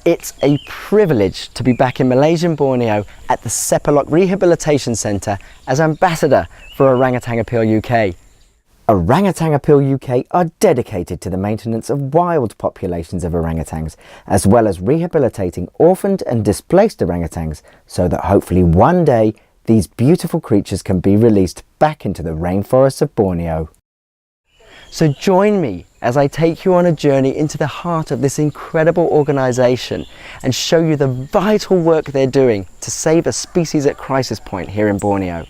It's a privilege to be back in Malaysian Borneo at the Sepilok Rehabilitation Centre as ambassador for Orangutan Appeal UK. Orangutan Appeal UK are dedicated to the maintenance of wild populations of orangutans, as well as rehabilitating orphaned and displaced orangutans, so that hopefully one day these beautiful creatures can be released back into the rainforests of Borneo. So join me as I take you on a journey into the heart of this incredible organisation and show you the vital work they're doing to save a species at crisis point here in Borneo.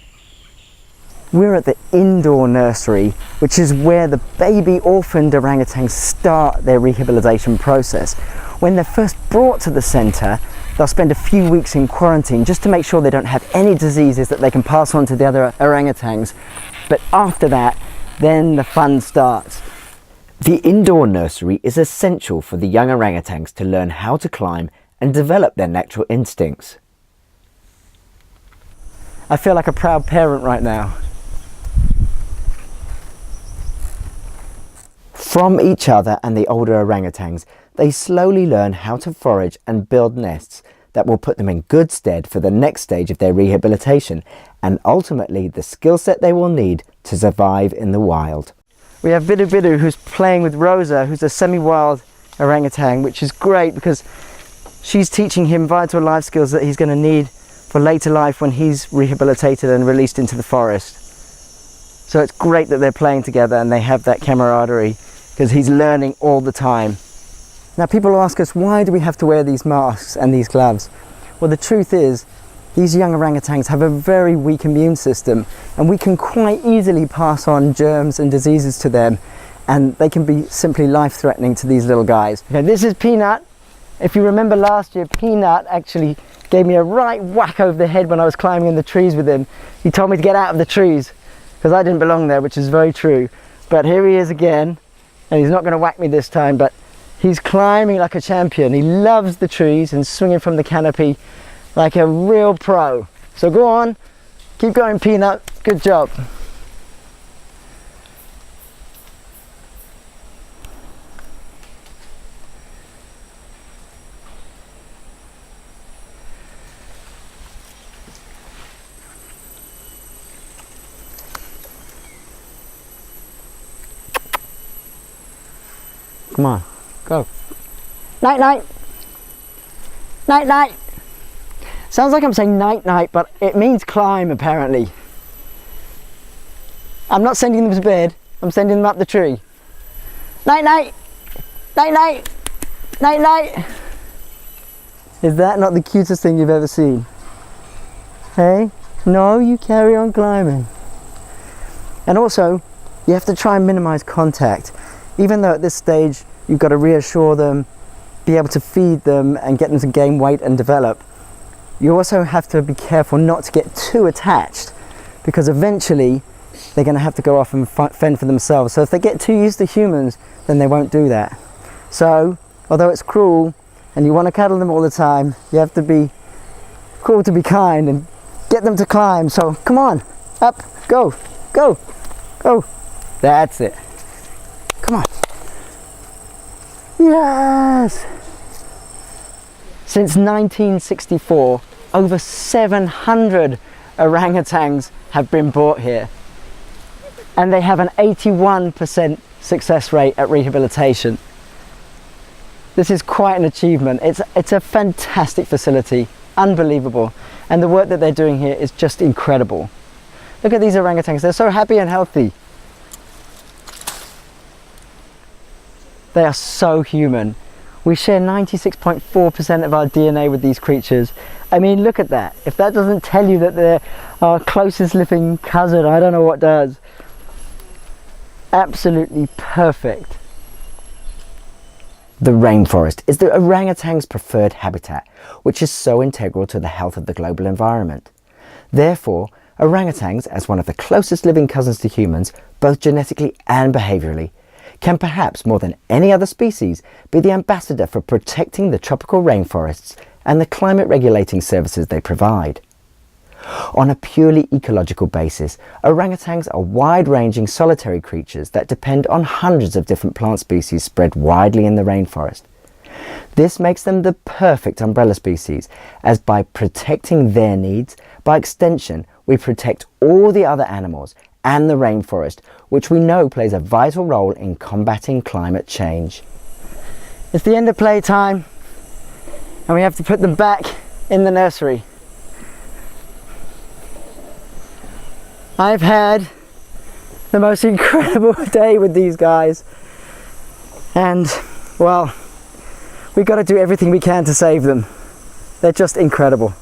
We're at the indoor nursery, which is where the baby orphaned orangutans start their rehabilitation process. When they're first brought to the centre, they'll spend a few weeks in quarantine just to make sure they don't have any diseases that they can pass on to the other orangutans. But after that, then the fun starts. The indoor nursery is essential for the young orangutans to learn how to climb and develop their natural instincts. I feel like a proud parent right now. From each other and the older orangutans, they slowly learn how to forage and build nests that will put them in good stead for the next stage of their rehabilitation, and ultimately the skill set they will need to survive in the wild. We have Bidu Bidu, who's playing with Rosa, who's a semi-wild orangutan, which is great because she's teaching him vital life skills that he's going to need for later life when he's rehabilitated and released into the forest. So it's great that they're playing together and they have that camaraderie because he's learning all the time. Now people ask us, why do we have to wear these masks and these gloves? Well, the truth is, these young orangutans have a very weak immune system, and we can quite easily pass on germs and diseases to them, and they can be simply life-threatening to these little guys. Okay, this is Peanut. If you remember last year, Peanut actually gave me a right whack over the head when I was climbing in the trees with him. He told me to get out of the trees because I didn't belong there, which is very true. But here he is again, and he's not going to whack me this time, but he's climbing like a champion. He loves the trees and swinging from the canopy like a real pro. So go on, keep going, Peanut, good job. Come on, go. Night, night. Night, night. Sounds like I'm saying night, night, but it means climb, apparently. I'm not sending them to bed. I'm sending them up the tree. Night, night. Night, night. Night, night. Is that not the cutest thing you've ever seen? Hey? No, you carry on climbing. And also, you have to try and minimize contact. Even though at this stage you've got to reassure them, be able to feed them and get them to gain weight and develop, you also have to be careful not to get too attached, because eventually they're going to have to go off and fend for themselves. So if they get too used to humans, then they won't do that. So although it's cruel and you want to cuddle them all the time, you have to be cruel to be kind and get them to climb. So come on, up, go, go, go. That's it. Come on. Yes! Since 1964, over 700 orangutans have been brought here, and they have an 81% success rate at rehabilitation. This is quite an achievement. It's a fantastic facility, unbelievable, and the work that they're doing here is just incredible. Look at these orangutans, they're so happy and healthy. They are so human. We share 96.4% of our DNA with these creatures. I mean, look at that. If that doesn't tell you that they're our closest living cousin, I don't know what does. Absolutely perfect. The rainforest is the orangutan's preferred habitat, which is so integral to the health of the global environment. Therefore, orangutans, as one of the closest living cousins to humans, both genetically and behaviourally, can perhaps more than any other species be the ambassador for protecting the tropical rainforests and the climate regulating services they provide. On a purely ecological basis, orangutans are wide-ranging solitary creatures that depend on hundreds of different plant species spread widely in the rainforest. This makes them the perfect umbrella species, as by protecting their needs, by extension, we protect all the other animals and the rainforest, which we know plays a vital role in combating climate change. It's the end of playtime, and we have to put them back in the nursery. I've had the most incredible day with these guys, and well, we've got to do everything we can to save them. They're just incredible.